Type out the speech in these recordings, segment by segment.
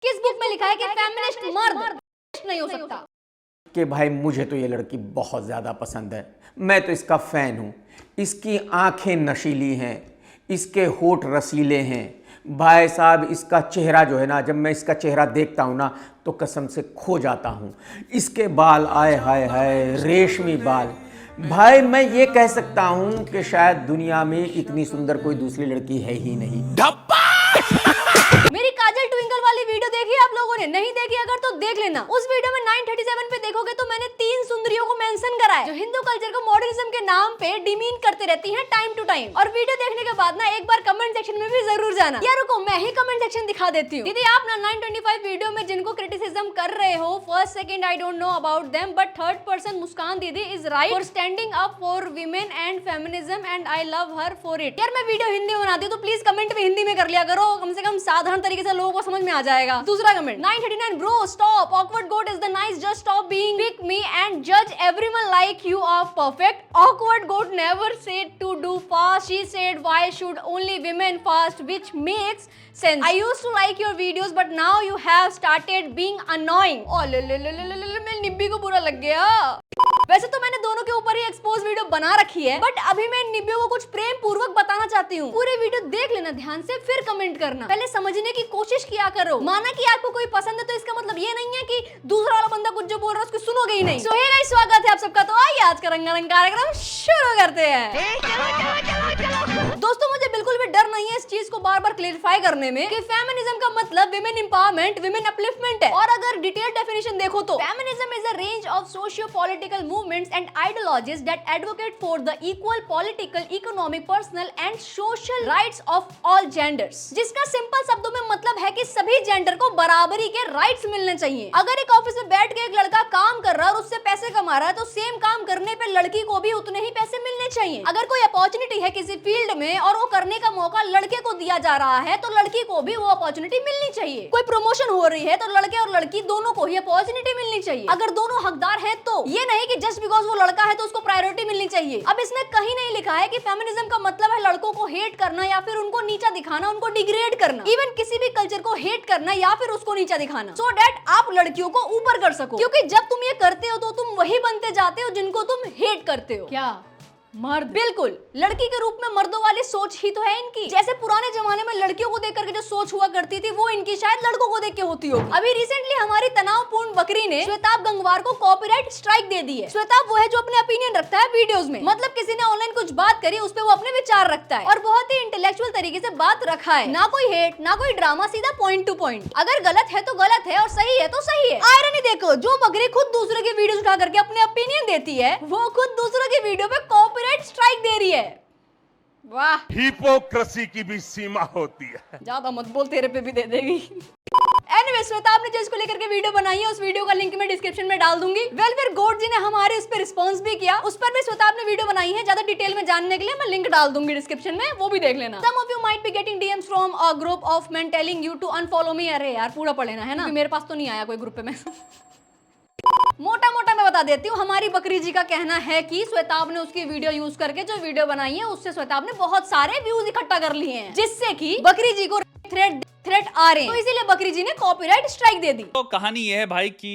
किस बुक में लिखा है कि फेमिनिस्ट मर्द नहीं हो सकता? कि भाई मुझे तो ये लड़की बहुत ज़्यादा पसंद है, मैं तो इसका फ़ैन हूँ। इसकी आंखें नशीली हैं, इसके होठ रसीले हैं। भाई साहब इसका चेहरा जो है ना, जब मैं इसका चेहरा देखता हूँ ना तो कसम से खो जाता हूँ। इसके बाल आए हाय हाय रेशमी बाल। भाई मैं ये कह सकता हूँ कि शायद दुनिया में इतनी सुंदर कोई दूसरी लड़की है ही नहीं। मेरी काजल ट्विंकल वाली वीडियो देखी आप लोगों ने? नहीं देखी अगर तो देख लेना। उस वीडियो में 937 पे देखोगे तो मैंने 3 सुंदरियों को मेंशन करा है जो हिंदू कल्चर को मॉडर्निज्म के नाम पे डिमीन करते रहती हैं टाइम टू टाइम। और वीडियो देखने के बाद ना एक बार कमेंट सेक्शन में भी जरूर जाना। यार रुको मैं ही कमेंट सेक्शन दिखा देती हूँ। दीदी आप ना 925 वीडियो में जिनको क्रिटिसिज्म कर रहे हो, first second I don't know about them, but third person Muskan दीदी is right for standing up for women and feminism and I love her for it. यार मैं वीडियो हिंदी में बनाती हूँ तो प्लीज कमेंट भी हिंदी में कर लिया करो, कम से कम साधारण तरीके से लोगों को समझ में आ जाएगा। दूसरा comment 939 bro stop, awkward goat is the nice, just stop being pick me and judge everyone like you are perfect. Awkward goat never said to do fast, she said why should only women fast, which makes sense. I used to like your videos but now you have started being annoying. Oh ले मेरी निब्बी को बुरा लग गया। वैसे तो मैंने दोनों के ऊपर ही एक्सपोज वीडियो बना रखी है, बट अभी मैं निब्बियों को कुछ प्रेम पूर्वक बताना चाहती हूँ। पूरे वीडियो देख लेना ध्यान से, फिर कमेंट करना। पहले समझने की कोशिश किया करो। माना कि आपको कोई पसंद है तो इसका मतलब ये नहीं है कि दूसरा वाला बंदा कुछ जो बोल रहा है उसको सुनोगे ही नहीं। सो हे गाइस, स्वागत है आप सबका। तो आइए आज का रंगारंग कार्यक्रम शुरू करते हैं। दोस्तों मुझे बिल्कुल भी डर नहीं है इस चीज को बार बार क्लेरिफाई करने में कि फेमिनिज्म का मतलब विमेन एम्पावरमेंट, विमेन अपलिफ्टमेंट है। और अगर डिटेल डेफिनेशन देखो तो feminism is a range of socio political movements and ideologies that advocate for the equal political, economic, personal and social rights of all genders। जिसका simple शब्दों में मतलब है कि सभी जेंडर को बराबरी के राइट्स मिलने चाहिए। अगर एक ऑफिस में बैठ के एक लड़का काम कर रहा है और उससे पैसे कमा रहा है तो सेम काम करने पे लड़की को भी उतने ही पैसे मिलने चाहिए। अगर कोई अपॉर्चुनिटी है किसी फील्ड में और वो करने का मौका लड़के को दिया जा रहा है तो लड़की को भी वो अपॉर्चुनिटी मिलनी चाहिए। कोई प्रमोशन हो रही है तो लड़के और लड़की दोनों को ही अपॉर्चुनिटी मिलनी चाहिए। अगर दोनों हकदार हैं तो ये नहीं कि जस्ट बिकॉज वो लड़का है तो उसको प्रायोरिटी मिलनी चाहिए। अब इसमें कहीं नहीं लिखा है कि फेमिनिज्म का मतलब है लड़कों को हेट करना या फिर उनको नीचा दिखाना, उनको डिग्रेड करना, इवन किसी भी कल्चर को हेट करना या फिर उसको नीचा दिखाना, सो दैट आप लड़कियों को ऊपर कर सको। क्योंकि जब तुम ये करते हो तो तुम वही बनते जाते हो जिनको तुम हेट करते हो। क्या मर्द? बिल्कुल, लड़की के रूप में मर्दों वाली सोच ही तो है इनकी। जैसे पुराने जमाने में लड़कियों को देख करके जो सोच हुआ करती थी वो इनकी शायद लड़कों को देख के होती होगी। अभी रिसेंटली हमारी तनावपूर्ण बकरी ने श्वेताब गंगवार को कॉपीराइट स्ट्राइक दे दी है। श्वेताब वो है जो अपने ओपिनियन रखता है वीडियोस में, मतलब किसी ने ऑनलाइन कुछ बात करी उस पर वो अपने विचार रखता है और बहुत ही इंटेलेक्चुअल तरीके से बात रखा है। ना कोई हेट ना कोई ड्रामा, सीधा पॉइंट टू पॉइंट। अगर गलत है तो गलत है और सही है तो सही है। आयरनी देखो, जो बकरी खुद दूसरे की वीडियो उठा करके अपने ओपिनियन देती है वो खुद दूसरों की वीडियो पे कॉपीराइट स्ट्राइक दे रही है। वाह, हिपोक्रेसी की भी सीमा होती है। ज्यादा मत बोल, तेरे पे भी दे देगी। एनीवे, श्वेताब ने जो इसको लेकर के वीडियो बनाई है उस वीडियो का लिंक मैं डिस्क्रिप्शन में डाल दूंगी। वेलफेयर गोड जी ने हमारे उस पर रिस्पांस भी किया, उस पर भी श्वेताब ने वीडियो बनाई है। ज्यादा डिटेल में जानने के लिए मैं लिंक डाल दूंगी डिस्क्रिप्शन में, वो भी देख लेना। Some of you might be getting DMs from a group of men telling you to unfollow me। अरे यार पूरा पढ़ लेना है ना, मेरे पास तो नहीं आया कोई ग्रुप पे। मैं मोटा मोटा मैं बता देती हूँ। हमारी बकरी जी का कहना है कि श्वेताब ने उसकी वीडियो यूज करके जो वीडियो बनाई है उससे श्वेताब ने बहुत सारे व्यूज इकट्ठा कर लिए हैं, जिससे कि बकरी जी को थ्रेट आ रहे हैं, तो इसीलिए बकरी जी ने कॉपीराइट स्ट्राइक दे दी। तो कहानी ये है भाई कि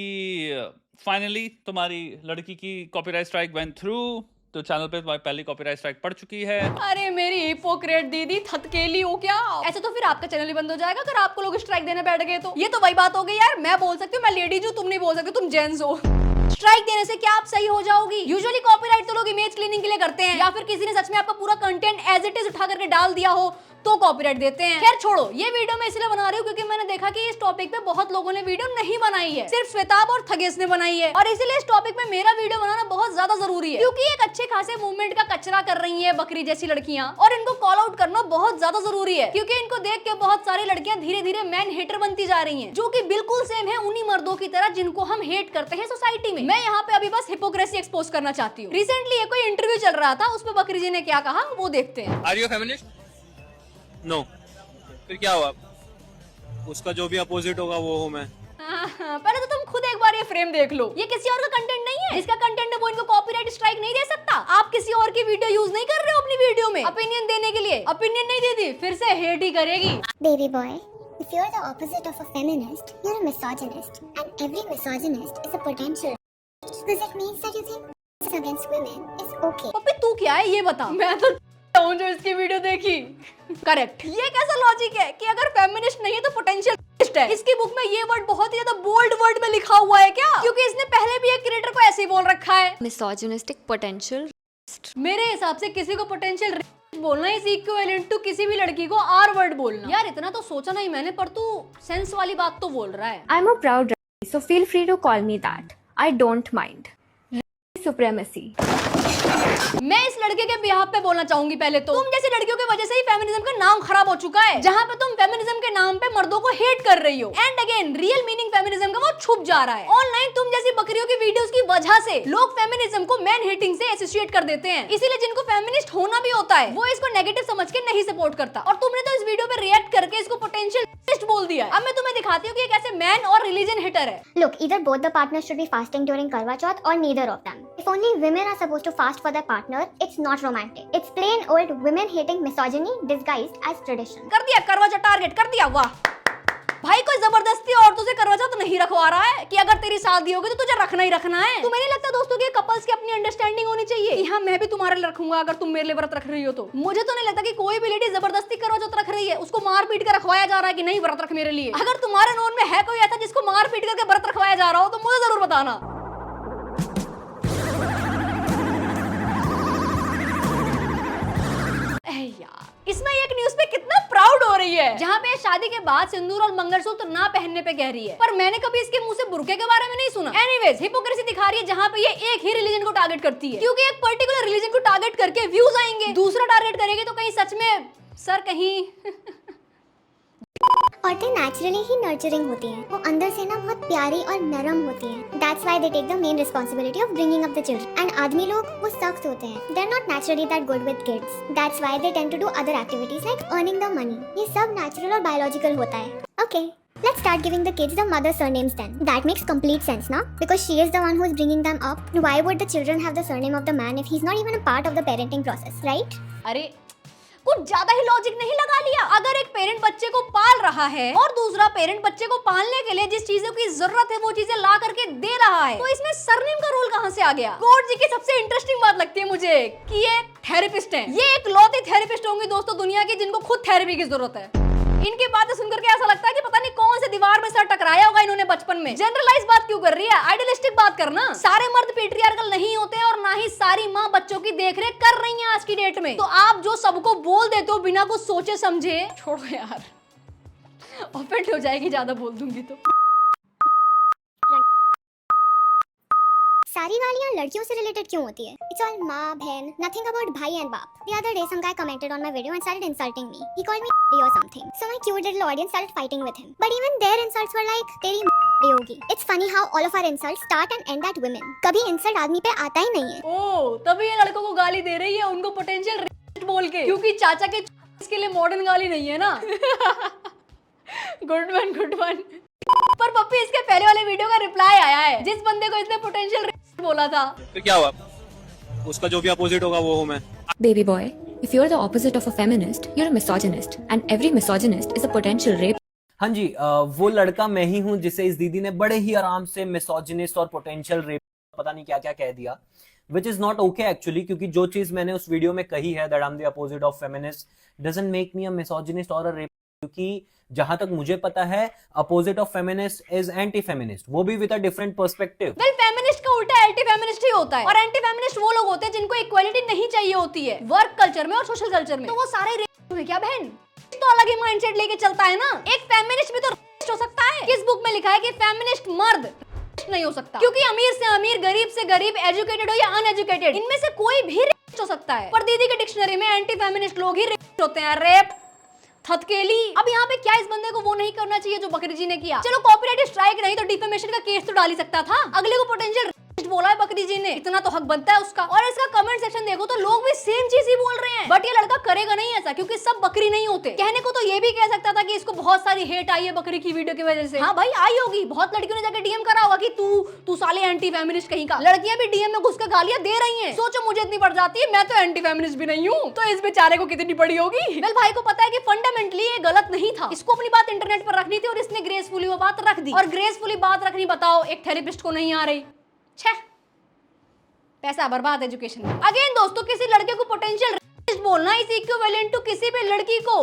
फाइनली तुम्हारी लड़की की कॉपीराइट स्ट्राइक वेंट थ्रू, तो चैनल पे तुम्हारी पहली कॉपीराइट स्ट्राइक पड़ चुकी है। अरे मेरी हिपोक्रेट दीदी, थतकेली हो क्या? ऐसे तो फिर आपका चैनल ही बंद हो जाएगा अगर आपको लोग स्ट्राइक देने बैठ गए तो। ये तो वही बात हो गई यार, मैं बोल सकती हूँ मैं लेडीज हूँ, तुम नहीं बोल सकते, तुम जेंट्स हो। स्ट्राइक देने से क्या आप सही हो जाओगी? यूजुअली कॉपीराइट तो लोग इमेज क्लीनिंग के लिए करते हैं या फिर किसी ने सच में आपका पूरा कंटेंट एज इट इज उठा करके डाल दिया हो तो कॉपीराइट देते हैं। खैर छोड़ो, ये वीडियो मैं इसलिए बना रही हूँ क्योंकि मैंने देखा कि इस टॉपिक पे बहुत लोगों ने वीडियो नहीं बनाई है, सिर्फ श्वेताब और थगेश ने बनाई है। और इसीलिए इस टॉपिक में मेरा वीडियो बनाना बहुत ज्यादा जरूरी है, क्योंकि एक अच्छे खासे मूवमेंट का कचरा कर रही है बकरी जैसी लड़कियां और इनको कॉल आउट करना बहुत ज्यादा जरूरी है, क्योंकि इनको देख के बहुत सारी लड़कियां धीरे धीरे मैन हेटर बनती जा रही है, जो की बिल्कुल सेम है उन्हीं मर्दों की तरह जिनको हम हेट करते हैं सोसाइटी में। मैं यहाँ पे अभी बस हिपोक्रेसी एक्सपोज करना चाहती हूँ। रिसेंटली कोई इंटरव्यू चल रहा था, उस पर बकरी जी ने क्या कहा वो देखते हैं। Are you feminist? नो। फिर क्या हुआ? उसका जो भी अपोजिट होगा वो हूँ मैं। पहले तो तुम खुद एक बार ये फ्रेम देख लो, ये किसी और का कंटेंट नहीं है। जिसका कंटेंट है वो इनको कॉपीराइट स्ट्राइक नहीं दे सकता। आप किसी और की वीडियो यूज नहीं कर रहे हो अपनी वीडियो में ओपिनियन देने के लिए। ओपिनियन नहीं देती फिर से हेट ही करेगी। Baby boy If you're the opposite of a feminist, you're a misogynist, and every misogynist is a potential. Does it mean that you think violence against women is okay? पप्पी तू क्या है ये बता। मैं तो हूँ जो इसकी वीडियो देखी। करेक्ट। ये कैसा लॉजिक है कि अगर फेमिनिस्ट नहीं है तो पोटेंशियल है। इसकी बुक में ये वर्ड बहुत ही ज्यादा बोल्ड वर्ड में लिखा हुआ है क्या? क्योंकि इसने पहले भी एक क्रिएटर को ऐसे ही बोल रखा है, मिसोजिनिस्टिक पोटेंशियल। मेरे हिसाब से किसी को पोटेंशियल बोलना इज इक्विवेलेंट टू किसी भी लड़की को आर वर्ड बोलना। यार इतना तो सोचा नहीं मैंने, पर तू सेंस वाली बात तो बोल रहा है। I'm a proud Rani, so feel free to call me that. I don't mind. Supremacy. मैं इस लड़के के बिहाफ पे बोलना चाहूंगी। पहले तो तुम जैसी लड़कियों की वजह से ही फेमिनिज्म का नाम खराब हो चुका है, जहाँ पे तुम फेमिनिज्म के नाम पे मर्दों को हेट कर रही हो। And again real meaning feminism का वो छुप जा रहा है। ऑनलाइन तुम जैसी बकरियों की वीडियोस की वजह से लोग फेमिनिज्म को मैन हेटिंग से एसोसिएट कर देते हैं। इसीलिए जिनको फेमिनिस्ट होना भी होता है वो इसको नेगेटिव समझ के नहीं सपोर्ट करता। और तुमने तो इस वीडियो पे रिएक्ट करके इसको पोटेंशियल बोल दिया है। अब मैं तुम्हें दिखाती हूँ कि ये कैसे मैन और रिलीजन हिटर है। Look, either both the partners should be fasting during Karwa Chauth or neither of them. If only women are supposed to fast for their partner, it's not romantic. It's plain old women-hating misogyny disguised as tradition. कर दिया करवा चौथ target कर दिया। वाह भाई, कोई जबरदस्ती औरतों से करवा चौथ नहीं रखवा रहा है कि अगर तेरी शादी होगी तो तुझे रखना ही रखना है। तुम्हें नहीं लगता दोस्तों कि कपल्स की अपनी अंडरस्टैंडिंग होनी चाहिए कि हाँ मैं भी तुम्हारे लिए रखूंगा अगर तुम मेरे लिए व्रत रख रही हो तो? मुझे तो नहीं लगता कि कोई भी लेडी जबरदस्ती करवा चौथ रख रही है, उसको मार पीट कर रखवाया जा रहा है कि नहीं व्रत रख मेरे लिए। अगर तुम्हारे नोन में है कोई ऐसा जिसको मार पीट करके व्रत रखवाया जा रहा हो तो मुझे जरूर बताना। यार इसमें एक न्यूज पे कितना प्राउड हो रही है, जहाँ पे शादी के बाद सिंदूर और मंगलसूत्र ना पहनने पे कह रही है, पर मैंने कभी इसके मुंह से बुर्के के बारे में नहीं सुना। एनीवेज हिपोक्रेसी दिखा रही है जहाँ पे ये एक ही रिलीजन को टारगेट करती है, क्योंकि एक पर्टिकुलर रिलीजन को टारगेट करके व्यूज आएंगे। दूसरा टारगेट करेगी तो कहीं सच में सर कहीं औरतें नेचुरली ही नर्चरिंग होती हैं। वो अंदर से ना बहुत प्यारी और नरम होती हैं। That's why they take the main responsibility of bringing up the children. And आदमी लोग वो सख्त होते हैं। They're not naturally that good with kids. That's why they tend to do other activities like earning the money. ये सब natural और biological होता है। Okay, let's start giving the kids the mother surnames then. That makes complete sense, ना? Because she is the one who is bringing them up. Why would the children have the surname of the man if he's not even a part of the parenting process, right? अरे कुछ ज्यादा ही logic नहीं लगा लिया? अगर एक parent बच्चे को पाल रहा है और दूसरा पेरेंट बच्चे को पालने के लिए जिस चीजों की जरूरत है वो चीजें ला करके दे रहा है, तो इसमें सरनेम का रोल कहाँ से आ गया? गॉड जी की सबसे इंटरेस्टिंग बात लगती है मुझे कि ये थेरेपिस्ट हैं। ये एक लौती थेरेपिस्ट होंगी दोस्तों दुनिया की जिनको खुद थेरेपी की जरूरत है। इनकी बातें सुनकर के ऐसा लगता है कि पता नहीं कौन से दीवार में सर टकराया होगा इन्होंने बचपन में। जनरलाइज बात क्यों कर रही है? आइडियलिस्टिक बात करना। सारे मर्द पेट्रियार्कल नहीं होते और ना ही सारी माँ बच्चों की देखरेख कर रही हैं आज की डेट में। तो आप जो सबको बोल देते हो बिना कुछ सोचे समझे, छोड़ो यार, ऑफेंड हो जाएगी ज्यादा बोल दूंगी तो। सारी गालियाँ लड़कियों से रिलेटेड क्यों होती है? It's all माँ बहन, nothing about भाई and बाप. The other day some guy commented on my video and started insulting me. He called me or something. So my cute little audience started fighting with him. But even their insults were like तेरी होगी. It's funny how all of our insults start and end at women. कभी insult आदमी पे आता ही नहीं है. ओह, तभी ये लड़कों को गाली दे रही है उनको पोटेंशियल बोल के, क्योंकि चाचा के इसके लिए मॉडर्न गाली नहीं है ना। Good one good one. पर पप्पी इसके पहले वाले वीडियो का रिप्लाई आया है जिस बंदे को इसने पोटेंशियल बोला था। फिर क्या हुआ? उसका जो भी अपोजिट होगा वो हूँ मैं। Baby boy, if you're the opposite of a feminist, you're a misogynist, and every misogynist is a potential rape. हाँ जी, वो लड़का मैं ही हूँ जिसे इस दीदी ने बड़े ही आराम से मिसोजिनिस्ट और पोटेंशियल रेप पता नहीं क्या क्या कह दिया, which is not okay actually, क्योंकि जो चीज मैंने उस वीडियो में कही है that I am the opposite of feminist doesn't make me a misogynist और अ रेप, क्योंकि जहां तक मुझे पता है opposite of feminist is anti feminist, वो भी with a different perspective. Well feminist का उल्टा एंटी फेमिनिस्ट ही होता है, और एंटी फेमिनिस्ट वो लोग होते हैं जिनको इक्वालिटी नहीं चाहिए होती है वर्क कल्चर में और सोशल कल्चर में। तो वो सारे रेप क्या बहन? तो अलग ही माइंडसेट लेके चलता है ना। एक फेमिनिस्ट भी तो रेसिस्ट हो सकता है। किस बुक में लिखा है कि फेमिनिस्ट मर्द नहीं हो सकता? क्योंकि अमीर से अमीर, गरीब से गरीब, एजुकेटेड हो या अनएजुकेटेड, इनमें से कोई भी रेसिस्ट हो सकता है। पर दीदी के डिक्शनरी में एंटी फेमिनिस्ट लोग ही रेसिस्ट होते हैं। रेप, थथकेली। अब यहाँ पे क्या इस बंदे को वो नहीं करना चाहिए जो बकरी जी ने किया? चलो कॉपीराइट स्ट्राइक नहीं तो डिफेमेशन का केस तो डाल ही सकता था। अगले को पोटेंशियल बोला है बकरी जी ने, इतना तो हक बनता है उसका। और इसका कमेंट सेक्शन देखो तो लोग भी सेम चीज ही बोल रहे हैं, बट ये लड़का करेगा नहीं ऐसा, क्योंकि सब बकरी नहीं होते। कहने को तो ये भी कह सकता था कि इसको बहुत सारी हेट आई है बकरी की वीडियो की वजह से। हाँ भाई आई होगी, बहुत लड़कियों ने जाकर डीएम करा होगा कि तू साले एंटी फेमिनिस्ट कहीं का। लड़कियां भी डीएम में घुस कर गालियां दे रही हैं। सोचो मुझे इतनी पड़ जाती है, मैं तो एंटी फेमिनिस्ट भी नहीं हूँ, तो इस बेचारे को कितनी पड़ी होगी। वेल भाई को पता है कि फंडामेंटली ये गलत नहीं था, इसको अपनी बात इंटरनेट पर रखनी थी और इसने ग्रेसफुली वो बात रख दी। और ग्रेसफुली बात रखनी बताओ एक थेरेपिस्ट को नहीं आ रही। छे पैसा बर्बाद एजुकेशन में। अगेन दोस्तों, किसी लड़के को पोटेंशियल रेसिस्ट बोलना इज इक्विवेलेंट टू किसी भी लड़की को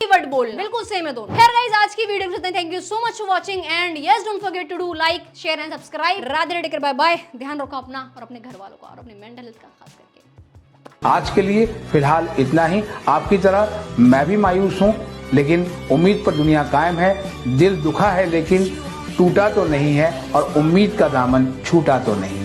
वर्ड बोलना, बिल्कुल सेम है दोनों। खैर गाइस, आज की वीडियो में thank you so much for watching and yes don't forget to do like share and subscribe. Radhe Radhe, bye bye. ध्यान रखो अपना और अपने घर वालों का और अपने मेंटल हेल्थ का खास करके। आज के लिए फिलहाल इतना ही। आपकी तरह मैं भी मायूस हूँ, लेकिन उम्मीद पर दुनिया कायम है। दिल दुखा है लेकिन टूटा तो नहीं है, और उम्मीद का दामन छूटा तो नहीं।